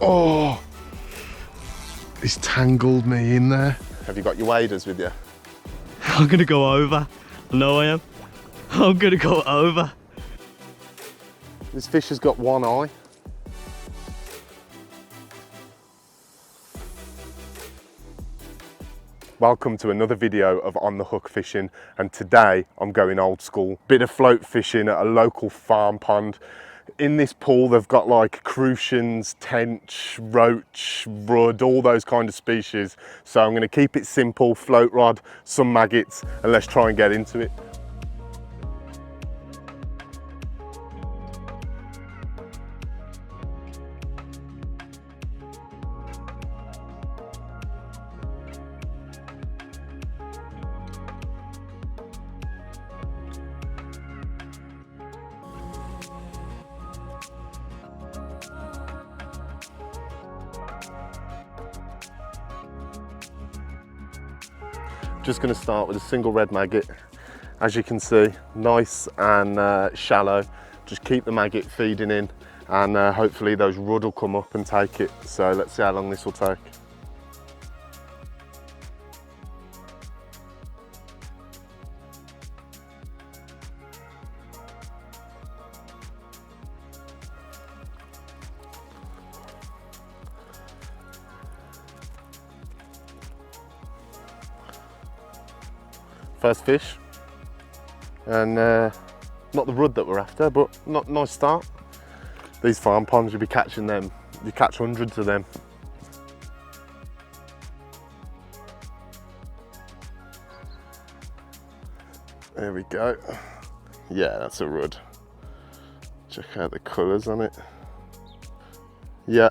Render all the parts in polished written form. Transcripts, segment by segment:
Oh, it's tangled me in there. Have you got your waders with you? I'm gonna go over. I know I am. I'm gonna go over. This fish has got one eye. Welcome to another video of On the Hook fishing, and today I'm going old school. Bit of float fishing at a local farm pond. In this pool they've got like crucians, tench, roach, rudd, all those kind of species. So I'm going to keep it simple, float rod, some maggots, and let's try and get into it. Just going to start with a single red maggot. As you can see, nice and shallow. Just keep the maggot feeding in, and hopefully those rudd will come up and take it. So let's see how long this will take. First fish, and not the rudd that we're after, but not nice start. These farm ponds, you'll be catching them. You catch hundreds of them. There we go. Yeah, that's a rudd. Check out the colours on it. Yeah,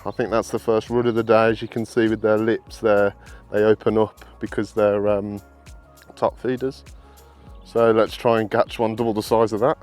I think that's the first rudd of the day. As you can see with their lips there, they open up because they're top feeders. So let's try and catch one double the size of that.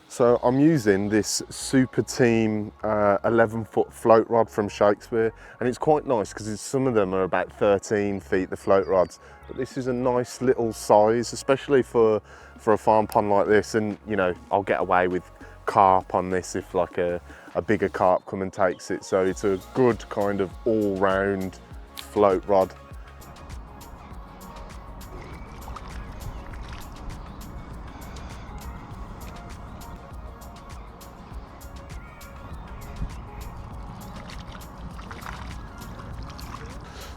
So I'm using this Super Team 11-foot float rod from Shakespeare, and it's quite nice because some of them are about 13 feet, the float rods, but this is a nice little size, especially for a farm pond like this. And you know, I'll get away with carp on this if like a bigger carp come and takes it. So it's a good kind of all-round float rod.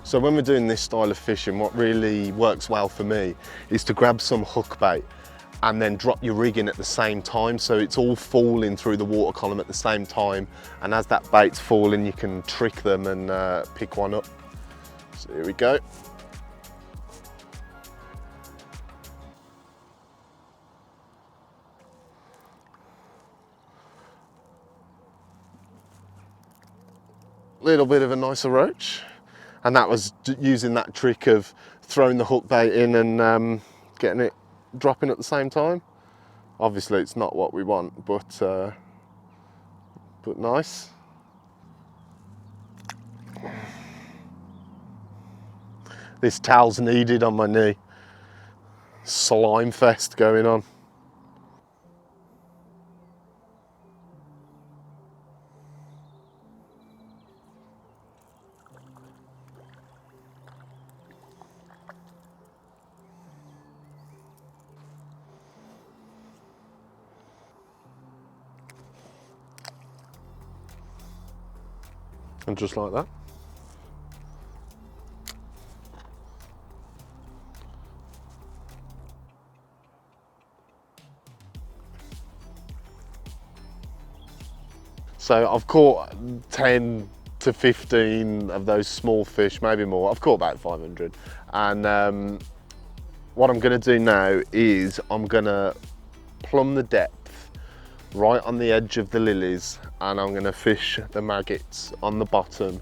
So when we're doing this style of fishing, what really works well for me is to grab some hook bait and then drop your rig in at the same time, so it's all falling through the water column at the same time, and as that bait's falling you can trick them and pick one up. So here we go. Little bit of a nicer roach. And that was using that trick of throwing the hook bait in and getting it dropping at the same time. Obviously it's not what we want, but nice. This towel's needed on my knee. Slime fest going on. And just like that. So I've caught 10 to 15 of those small fish, maybe more. I've caught about 500. And what I'm gonna do now is I'm gonna plumb the depth right on the edge of the lilies, and I'm gonna fish the maggots on the bottom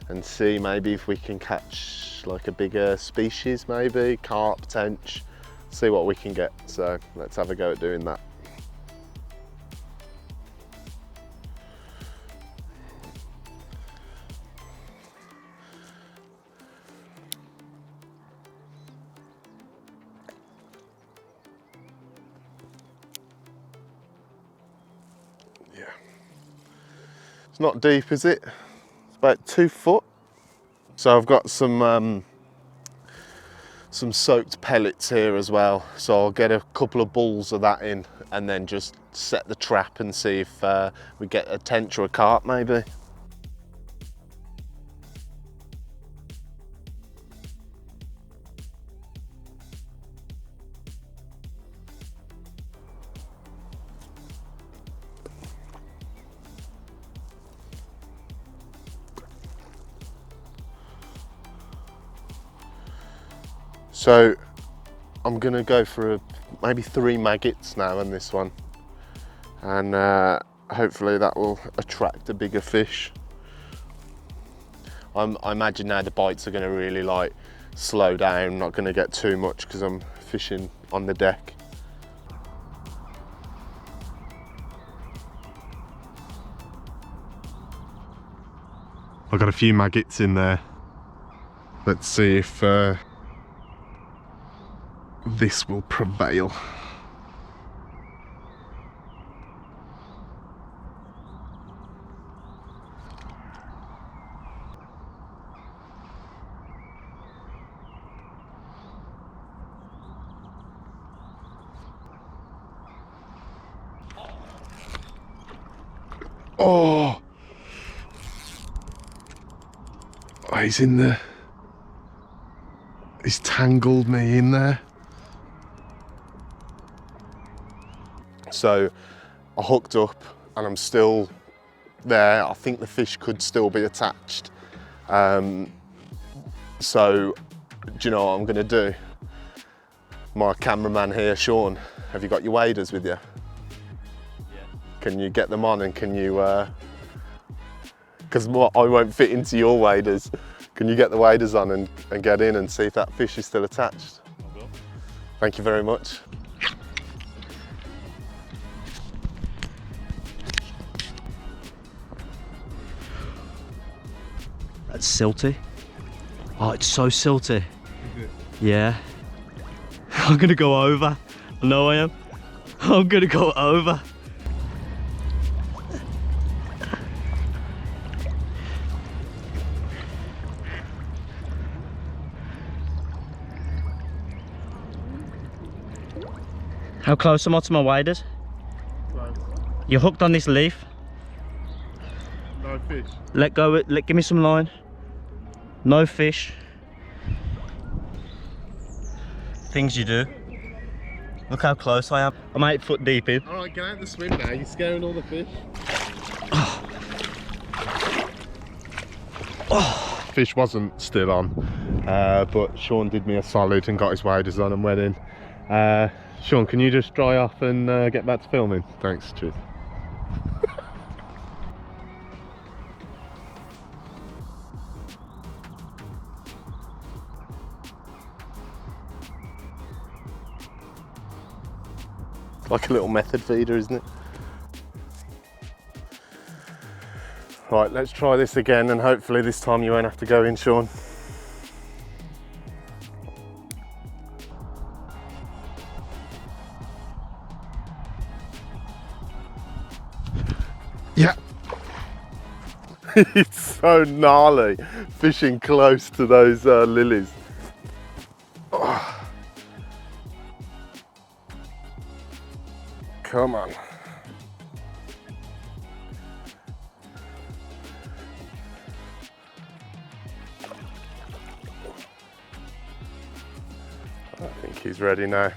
and see maybe if we can catch like a bigger species, maybe carp, tench, see what we can get. So let's have a go at doing that. Yeah. It's not deep, is it? It's about 2 foot. So I've got some soaked pellets here as well. So I'll get a couple of balls of that in and then just set the trap and see if we get a tench or a carp maybe. So I'm gonna go for maybe 3 maggots now on this one, and hopefully that will attract a bigger fish. I imagine now the bites are gonna really like slow down, not gonna get too much because I'm fishing on the deck. I've got a few maggots in there. Let's see if this will prevail. Oh, he's in there. He's tangled me in there. So I hooked up and I'm still there. I think the fish could still be attached. So do you know what I'm gonna do? My cameraman here, Sean, have you got your waders with you? Yeah. Can you get them on and can you, because I won't fit into your waders, can you get the waders on and get in and see if that fish is still attached? I will. Thank you very much. That's silty. Oh, it's so silty. Is it? Yeah. I'm gonna go over. I know I am. I'm gonna go over. How close am I to my waders? Close. You're hooked on this leaf. No fish. Let go. Give me some line. No fish. Things you do. Look how close I am. I'm 8 foot deep in. All right, get out the swim now. You're scaring all the fish. Fish wasn't still on, but Sean did me a solid and got his waders on and went in. Sean, can you just dry off and get back to filming? Thanks, cheers. Like a little method feeder, isn't it? Right, let's try this again and hopefully this time you won't have to go in, Sean. Yeah. It's so gnarly fishing close to those lilies. Oh. Come on. I think he's ready now.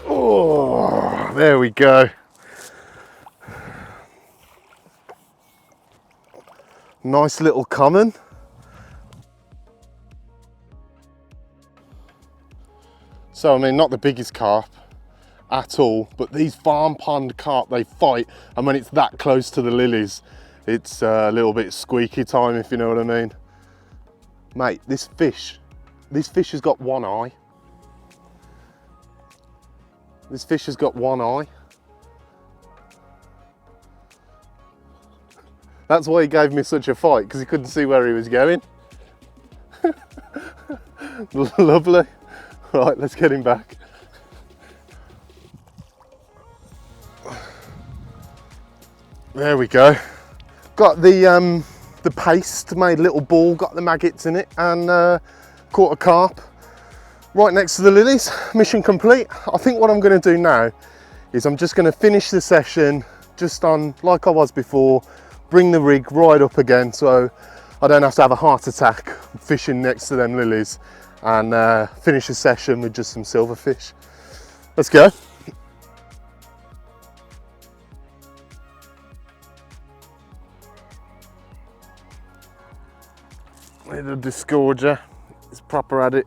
Oh, there we go. Nice little common. So, I mean, not the biggest carp at all, but these farm pond carp, they fight, and when it's that close to the lilies, it's a little bit squeaky time, if you know what I mean. Mate, this fish has got one eye. This fish has got one eye. That's why he gave me such a fight, because he couldn't see where he was going. Lovely. Right, let's get him back. There we go. Got the paste, made a little ball, got the maggots in it, and caught a carp right next to the lilies. Mission complete. I think what I'm going to do now is I'm just going to finish the session just on like I was before, bring the rig right up again so I don't have to have a heart attack fishing next to them lilies, and finish the session with just some silverfish. Let's go. Little disgorger, it's proper at it.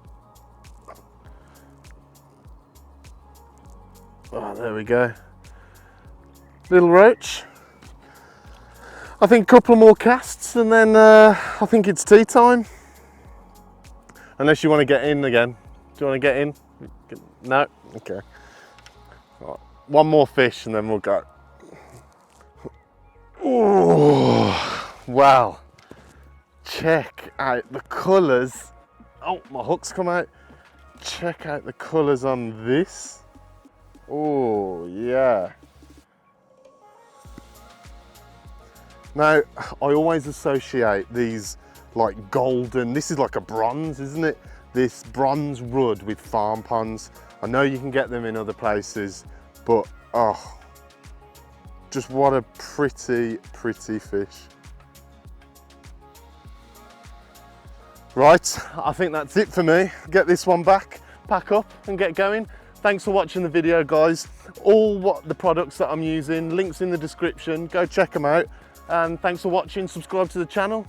Oh, there we go. Little roach. I think a couple more casts and then I think it's tea time. Unless you want to get in again. Do you want to get in? No? Okay. Right. One more fish and then we'll go. Oh, wow. Check out the colours. Oh, my hook's come out. Check out the colours on this. Oh, yeah. Now, I always associate these like golden, this is like a bronze, isn't it? This bronze rudd with farm ponds. I know you can get them in other places, but oh, just what a pretty, pretty fish. Right, I think that's it for me. Get this one back, pack up and get going. Thanks for watching the video, guys. All the products that I'm using, links in the description, go check them out. And thanks for watching, subscribe to the channel.